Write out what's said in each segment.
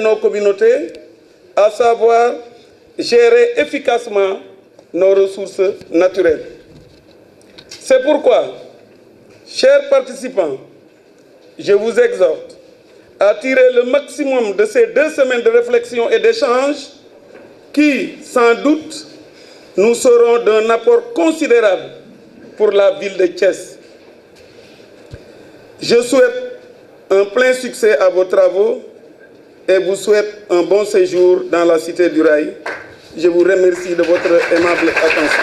de nos communautés, à savoir gérer efficacement nos ressources naturelles. C'est pourquoi, chers participants, je vous exhorte à tirer le maximum de ces 2 semaines de réflexion et d'échange qui, sans doute, nous seront d'un apport considérable pour la ville de Thiès. Je souhaite un plein succès à vos travaux et vous souhaite un bon séjour dans la cité du Rail. Je vous remercie de votre aimable attention.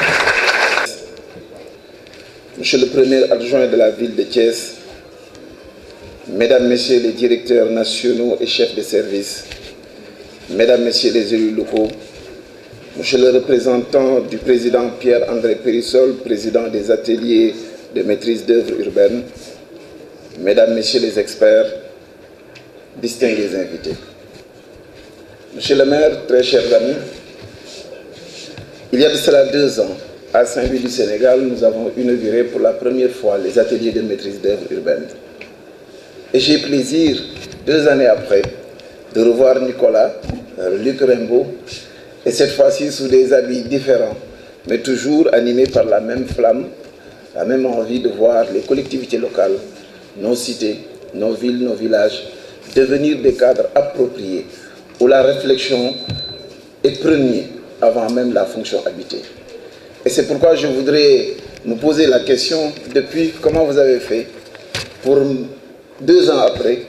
Monsieur le premier adjoint de la ville de Thiès, Mesdames, Messieurs les directeurs nationaux et chefs de service, Mesdames, Messieurs les élus locaux, Monsieur le représentant du président Pierre-André Périssol, président des ateliers de maîtrise d'œuvres urbaines, Mesdames, Messieurs les experts, distingués invités. Monsieur le maire, très chers amis, il y a de cela 2 ans, à Saint-Louis du Sénégal, nous avons inauguré pour la première fois les ateliers de maîtrise d'œuvres urbaines. Et j'ai plaisir, 2 années après, de revoir Nicolas, Luc Rimbaud, et cette fois-ci sous des habits différents, mais toujours animés par la même flamme, la même envie de voir les collectivités locales, nos cités, nos villes, nos villages, devenir des cadres appropriés, où la réflexion est première avant même la fonction habitée. Et c'est pourquoi je voudrais me poser la question, depuis comment vous avez fait pour 2 ans après,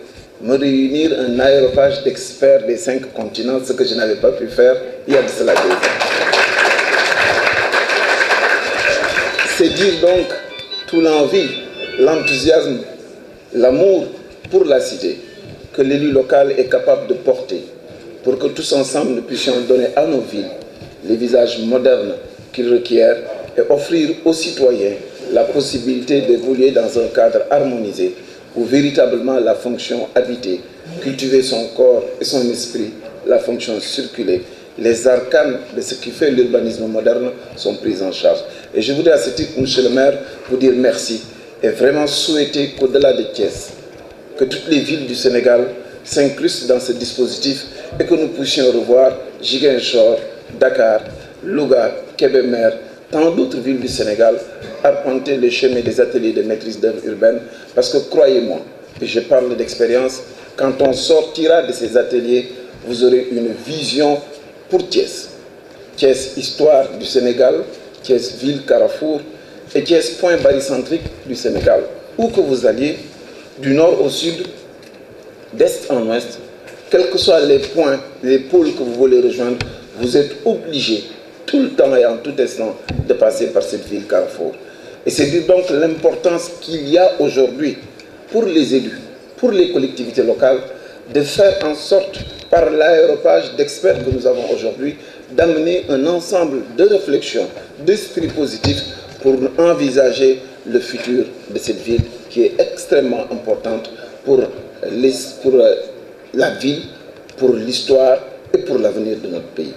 me réunir un aéropage d'experts des 5 continents, ce que je n'avais pas pu faire il y a de cela 2 ans. C'est dire donc toute l'envie, l'enthousiasme, l'amour pour la cité que l'élu local est capable de porter pour que tous ensemble nous puissions donner à nos villes les visages modernes qu'ils requièrent et offrir aux citoyens la possibilité d'évoluer dans un cadre harmonisé où véritablement la fonction habiter, cultiver son corps et son esprit, la fonction circuler, les arcanes de ce qui fait l'urbanisme moderne sont prises en charge. Et je voudrais à ce titre, monsieur le maire, vous dire merci et vraiment souhaiter qu'au-delà de Thiès, que toutes les villes du Sénégal s'incrustent dans ce dispositif et que nous puissions revoir Ziguinchor, Dakar, Louga, Kébémer, tant d'autres villes du Sénégal, arpenter le chemin des ateliers de maîtrise d'œuvre urbaine, parce que croyez-moi, et je parle d'expérience, quand on sortira de ces ateliers, vous aurez une vision pour Thiès. Thiès, histoire du Sénégal, Thiès, ville carrefour, et Thiès, point barycentrique du Sénégal. Où que vous alliez, du nord au sud, d'est en ouest, quels que soient les points, les pôles que vous voulez rejoindre, vous êtes obligés tout le temps et en tout instant de passer par cette ville carrefour. Et c'est dire donc l'importance qu'il y a aujourd'hui pour les élus, pour les collectivités locales, de faire en sorte, par l'aéropage d'experts que nous avons aujourd'hui, d'amener un ensemble de réflexions, d'esprit positif pour envisager le futur de cette ville qui est extrêmement importante pour la ville, pour l'histoire et pour l'avenir de notre pays.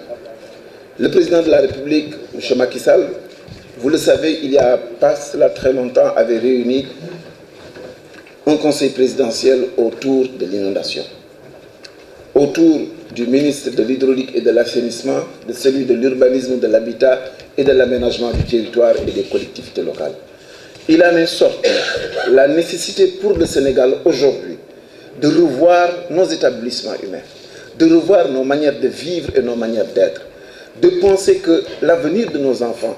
Le président de la République, M. Macky Sall, vous le savez, il n'y a pas cela très longtemps, avait réuni un conseil présidentiel autour de l'inondation, autour du ministre de l'Hydraulique et de l'Assainissement, de celui de l'Urbanisme, de l'Habitat et de l'Aménagement du territoire et des collectivités locales. Il en est sorti la nécessité pour le Sénégal aujourd'hui de revoir nos établissements humains, de revoir nos manières de vivre et nos manières d'être, de penser que l'avenir de nos enfants,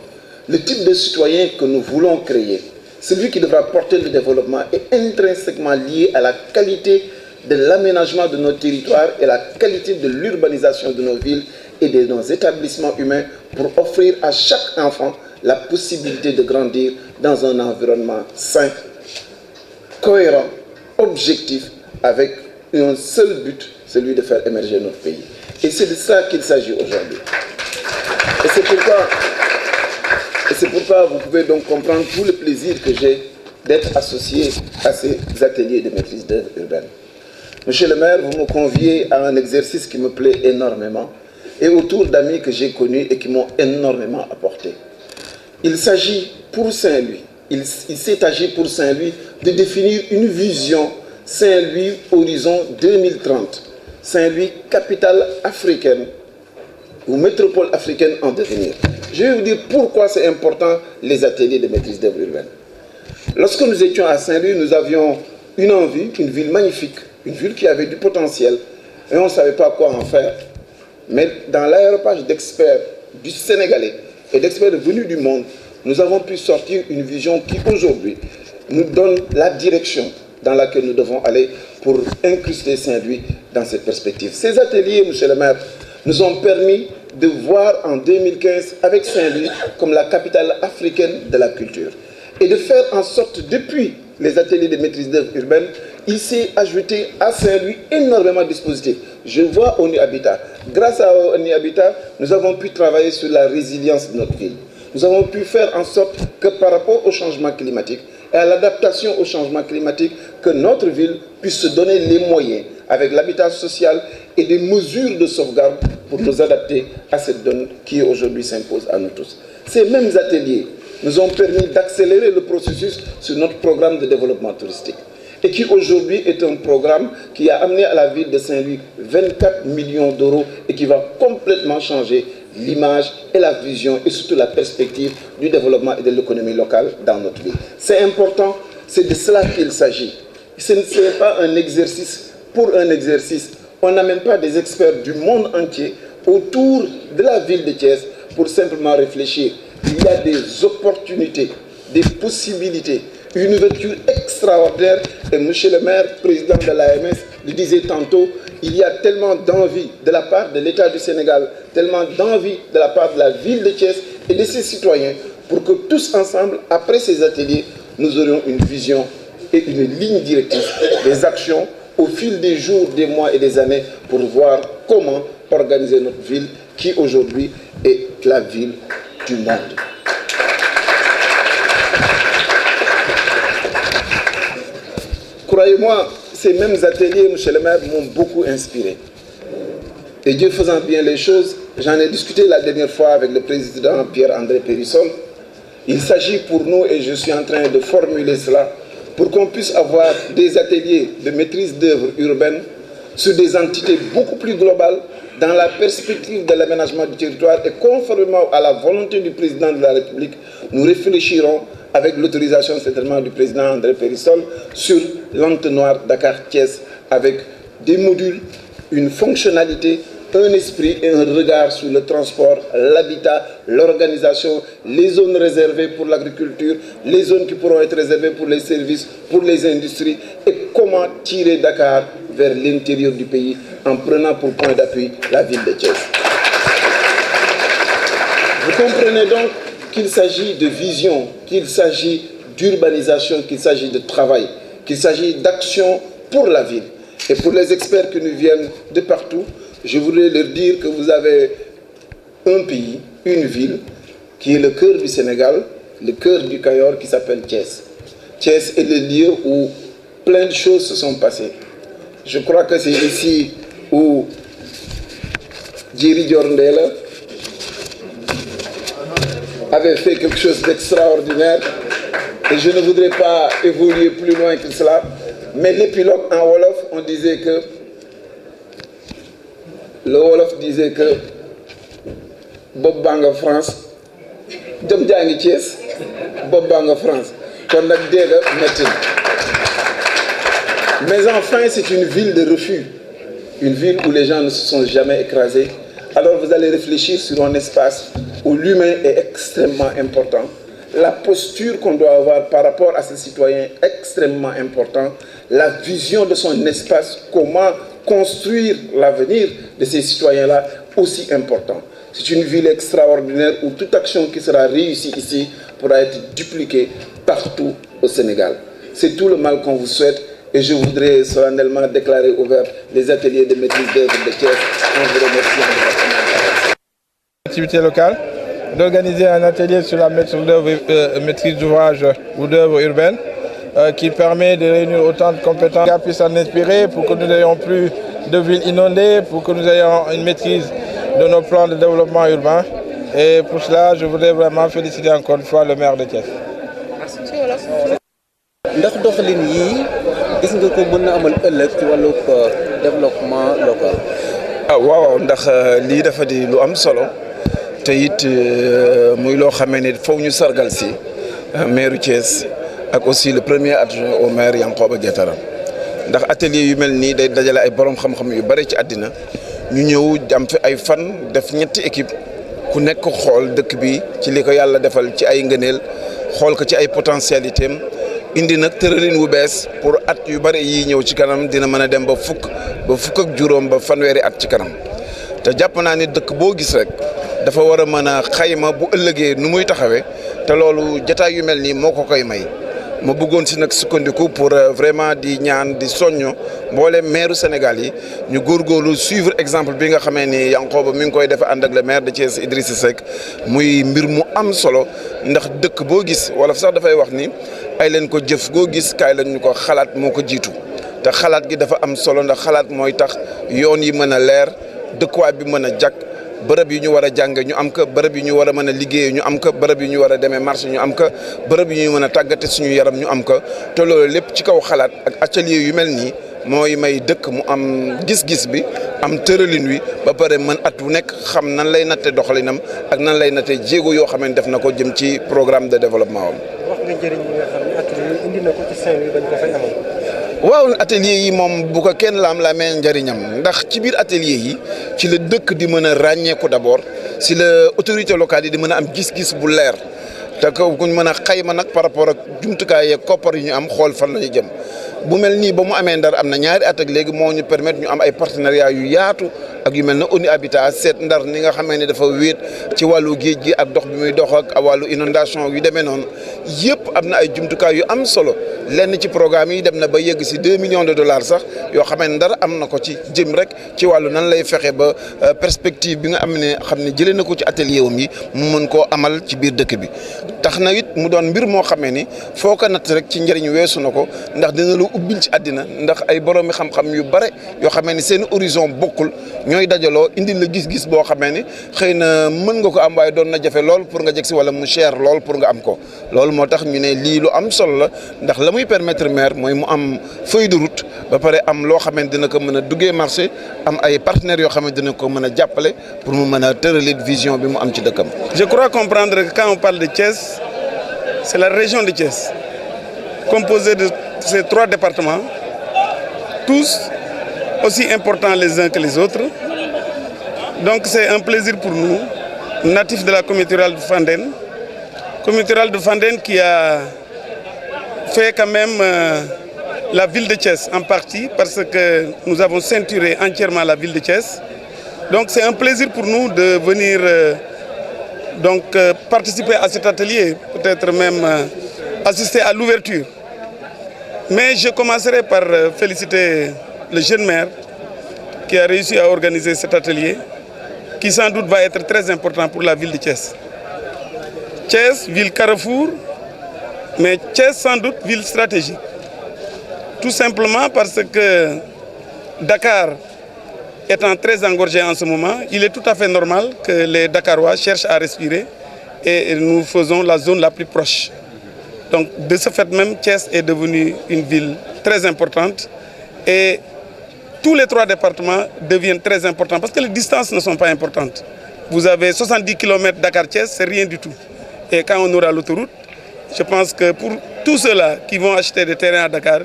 le type de citoyen que nous voulons créer, celui qui devra porter le développement est intrinsèquement lié à la qualité de l'aménagement de nos territoires et la qualité de l'urbanisation de nos villes et de nos établissements humains pour offrir à chaque enfant la possibilité de grandir dans un environnement sain, cohérent, objectif, avec un seul but, celui de faire émerger notre pays. Et c'est de ça qu'il s'agit aujourd'hui. Et c'est pourquoi vous pouvez donc comprendre tout le plaisir que j'ai d'être associé à ces ateliers de maîtrise d'œuvre urbaine. Monsieur le maire, vous me conviez à un exercice qui me plaît énormément et autour d'amis que j'ai connus et qui m'ont énormément apporté. Il s'agit pour Saint-Louis, il s'est agi pour Saint-Louis de définir une vision Saint-Louis horizon 2030 Saint-Louis, capitale africaine ou métropole africaine en devenir. Je vais vous dire pourquoi c'est important les ateliers de maîtrise d'œuvre urbaine. Lorsque nous étions à Saint-Louis, nous avions une envie, une ville magnifique, une ville qui avait du potentiel, et on ne savait pas quoi en faire. Mais dans l'aéropage d'experts du Sénégalais et d'experts venus du monde, nous avons pu sortir une vision qui aujourd'hui nous donne la direction dans laquelle nous devons aller pour incruster Saint-Louis dans cette perspective. Ces ateliers, monsieur le maire, nous ont permis de voir en 2015 avec Saint-Louis comme la capitale africaine de la culture et de faire en sorte, depuis les ateliers de maîtrise d'œuvre urbaine, il s'est ajouté à Saint-Louis énormément de dispositifs. Je vois ONU Habitat. Grâce à ONU Habitat, nous avons pu travailler sur la résilience de notre ville. Nous avons pu faire en sorte que par rapport au changement climatique et à l'adaptation au changement climatique, que notre ville puisse se donner les moyens avec l'habitat social et des mesures de sauvegarde pour nous adapter à cette donne qui aujourd'hui s'impose à nous tous. Ces mêmes ateliers nous ont permis d'accélérer le processus sur notre programme de développement touristique et qui aujourd'hui est un programme qui a amené à la ville de Saint-Louis 24 millions d'euros et qui va complètement changer l'image et la vision et surtout la perspective du développement et de l'économie locale dans notre ville. C'est important, c'est de cela qu'il s'agit. Ce n'est pas un exercice pour un exercice. On n'amène pas des experts du monde entier autour de la ville de Thiès pour simplement réfléchir. Il y a des opportunités, des possibilités, une ouverture extraordinaire. Et monsieur le maire, président de l'AMS, le disait tantôt, il y a tellement d'envie de la part de l'État du Sénégal, tellement d'envie de la part de la ville de Thiès et de ses citoyens pour que tous ensemble, après ces ateliers, nous aurions une vision et une ligne directrice des actions au fil des jours, des mois et des années pour voir comment organiser notre ville qui aujourd'hui est la ville du monde. Croyez-moi, ces mêmes ateliers, monsieur le maire, m'ont beaucoup inspiré. Et Dieu faisant bien les choses, j'en ai discuté la dernière fois avec le président Pierre-André Périssol. Il s'agit pour nous, et je suis en train de formuler cela, pour qu'on puisse avoir des ateliers de maîtrise d'œuvre urbaine sur des entités beaucoup plus globales dans la perspective de l'aménagement du territoire et conformément à la volonté du président de la République, nous réfléchirons avec l'autorisation certainement du président André Périssol sur l'entonnoir Dakar-Thiès avec des modules, une fonctionnalité, un esprit et un regard sur le transport, l'habitat, l'organisation, les zones réservées pour l'agriculture, les zones qui pourront être réservées pour les services, pour les industries et comment tirer Dakar vers l'intérieur du pays en prenant pour point d'appui la ville de Thiès. Vous comprenez donc qu'il s'agit de vision, qu'il s'agit d'urbanisation, qu'il s'agit de travail, qu'il s'agit d'action pour la ville. Et pour les experts qui nous viennent de partout, je voulais leur dire que vous avez un pays, une ville, qui est le cœur du Sénégal, le cœur du Cayor, qui s'appelle Thiès. Thiès est le lieu où plein de choses se sont passées. Je crois que c'est ici où Djeri Diorndela avait fait quelque chose d'extraordinaire. Et je ne voudrais pas évoluer plus loin que cela. Mais l'épilogue en Wolof, on disait que le Wolof disait que Bob Banga France, Dom Djangi Thiès, Bob Banga France. Qu'on a déjà maintenant. Mais enfin, c'est une ville de refuge, une ville où les gens ne se sont jamais écrasés. Alors vous allez réfléchir sur un espace où l'humain est extrêmement important. La posture qu'on doit avoir par rapport à ces citoyens est extrêmement importante. La vision de son espace, comment construire l'avenir de ces citoyens-là, aussi important. C'est une ville extraordinaire où toute action qui sera réussie ici pourra être dupliquée partout au Sénégal. C'est tout le mal qu'on vous souhaite et je voudrais solennellement déclarer ouvert les ateliers de maîtrise d'œuvre de Thiès en vous remerciant. Activité locale, d'organiser un atelier sur la maîtrise d'ouvrage ou d'œuvre urbaine qui permet de réunir autant de compétences qui puissent en inspirer pour que nous n'ayons plus de villes inondées, pour que nous ayons une maîtrise de nos plans de développement urbain. Et pour cela, je voudrais vraiment féliciter encore une fois le maire de Thiès. ndax doxalin yii gis nga ko mën na amal ëllëg ci wàllu développement local. waaw ndax lii dafa di lu am solo te it muy loo xamee ne foog ñu sargal si maire Thiès ak aussi le premier adjoint au maire Yankhoba Diattara ndax atelier yu mel nii day dajale ay borom xam-xam yu bari ci àddina ñu ñëw am fi ay fan def ñetti équipe ku nekk xool dëkk bi ci li ko yàlla defal ci ay ngëneel xool ko ci ay potentialité am indi nag tëralin wu bees pour at yu bari yi ñëw ci kanam dina mën a dem ba fukk ak juróom ba fanweeri at ci kanam te jàpp naa ni dëkk boo gis rek dafa war a mën a xayma bu ëllëgee nu muy taxawee te loolu jataay yu mel nii moo ko koy may ma bëggoon si nag sukkandiku pour vraiment di ñaan di soñño mboolem maire Sénégal yi ñu góorgóorlu suivre exemple bi nga xamee ni Yankhoba mi ngi koy def ànd ak le maire de Thiès Idrissa Seck muy mbir mu am solo ndax dëkk boo gis wala sax dafay wax ni ay leen ko jëf goo gis kaay lañ ñu ko xalaat moo ko jiitu te xalaat gi dafa am solo ndax xalaat mooy tax yoon yi mën a leer dëkkuwaay bi mën a jag bërëb yi ñu war a jànge ñu am ko bërëb yi ñu war a mën a liggéeye ñu am ko bërëb yi ñu war a demee marché ñu am ko bërëb yi ñu mën a tàggate suñu yaram ñu am ko te loolu lépp ci kaw xalaat ak atelier yu mel nii mooy may dëkk mu am gis-gis bi am tëralin wi ba pare mën at wu nekk xam nan lay natte doxalinam ak nan lay natte jéego yoo xam ne def na ko jëm ci programme de développement am. wax nga njëriñ li nga xam ne atelier yi indi na ko ci Saint-Louis bañ ko fay amal. waaw atelier yi moom bu ko kenn laam-laamee njëriñam ndax ci biir atelier yi ci la dëkk di mën a ràññeeku d'abord si la autorité locale yi di mën a am gis-gis bu leer te ko kuñ mën a xayma nag par rapport ak jumtukaay yeeg koppar yu ñu am xool fan la ñu jëm bu mel nii ba mu amee Ndar am na ñaari at ak léegi moo ñu permettre ñu am ay partenariat yu yaatu ak yu mel ne ONU Habitat seet Ndar ni nga xamee ne dafa wéet ci wàllu géej gi ak dox bi muy dox ak wàllu inondation yu demee noonu yëpp am na ay jumtukaay yu am solo lenn ci programme yi dem na ba yegg si 2 millions de dollars sax yoo xam ne Ndar am na ko ci jëm rek ci wàllu nan lay fexe ba perspective bi nga xam ne jëlee na ko ci atelier wam yi mu mën koo amal ci biir dëkk bi tax na it mu doon mbir moo xamee ni foo ko natt rek ci njëriñ weesu na ko ndax dina lu ubbil ci àddina ndax ay boroomi xam-xam yu bare yoo xamee ni seen horizon bokkul ñooy dajaloo indi la gis-gis boo xamee ni xëy na mën nga ko am waaye doon na jafe lool pour nga jeg si wala mu cher lool pour nga am ko loolu moo tax ñu ne lii lu am solo la ndax la muy permettre maire mooy mu am feuille de route ba pare am loo xamante dina ko mën a duggee marché am ay partenaires yoo xamante dina ko mën a jàppale pour mu mën a tëralit vision bi mu am ci dëkkam. Je crois comprendre que quand on parle de Thiès, c'est la région de Thiès, composée de ces 3 départements, tous aussi importants les uns que les autres. Donc c'est un plaisir pour nous, natifs de la communauté rurale de Fandène, communauté rurale de Fandène qui a fait quand même la ville de Thiès en partie parce que nous avons ceinturé entièrement la ville de Thiès. Donc c'est un plaisir pour nous de venir participer à cet atelier, peut-être même assister à l'ouverture. Mais je commencerai par féliciter le jeune maire qui a réussi à organiser cet atelier, qui sans doute va être très important pour la ville de Thiès. Thiès, ville carrefour, mais Thiès sans doute ville stratégique. Tout simplement parce que Dakar étant très engorgé en ce moment, il est tout à fait normal que les Dakarois cherchent à respirer et nous faisons la zone la plus proche. Donc de ce fait même, Thiès est devenue une ville très importante et tous les 3 départements deviennent très importants parce que les distances ne sont pas importantes. Vous avez 70 km Dakar-Thiès, c'est rien du tout. Et quand on aura l'autoroute, je pense que pour tous ceux-là qui vont acheter des terrains à Dakar,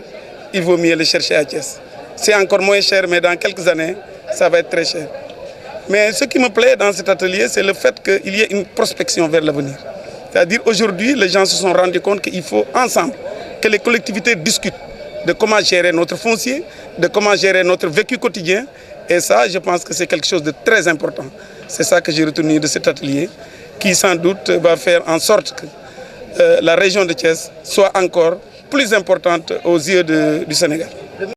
il vaut mieux les chercher à Thiès. C'est encore moins cher, mais dans quelques années, ça va être très cher. Mais ce qui me plaît dans cet atelier, c'est le fait qu'il y ait une prospection vers l'avenir. C'est-à-dire aujourd'hui, les gens se sont rendus compte qu'il faut ensemble que les collectivités discutent de comment gérer notre foncier, de comment gérer notre vécu quotidien. Et ça, je pense que c'est quelque chose de très important. C'est ça que j'ai retenu de cet atelier, qui sans doute va faire en sorte que la région de Thiès soit encore plus importante aux yeux du Sénégal.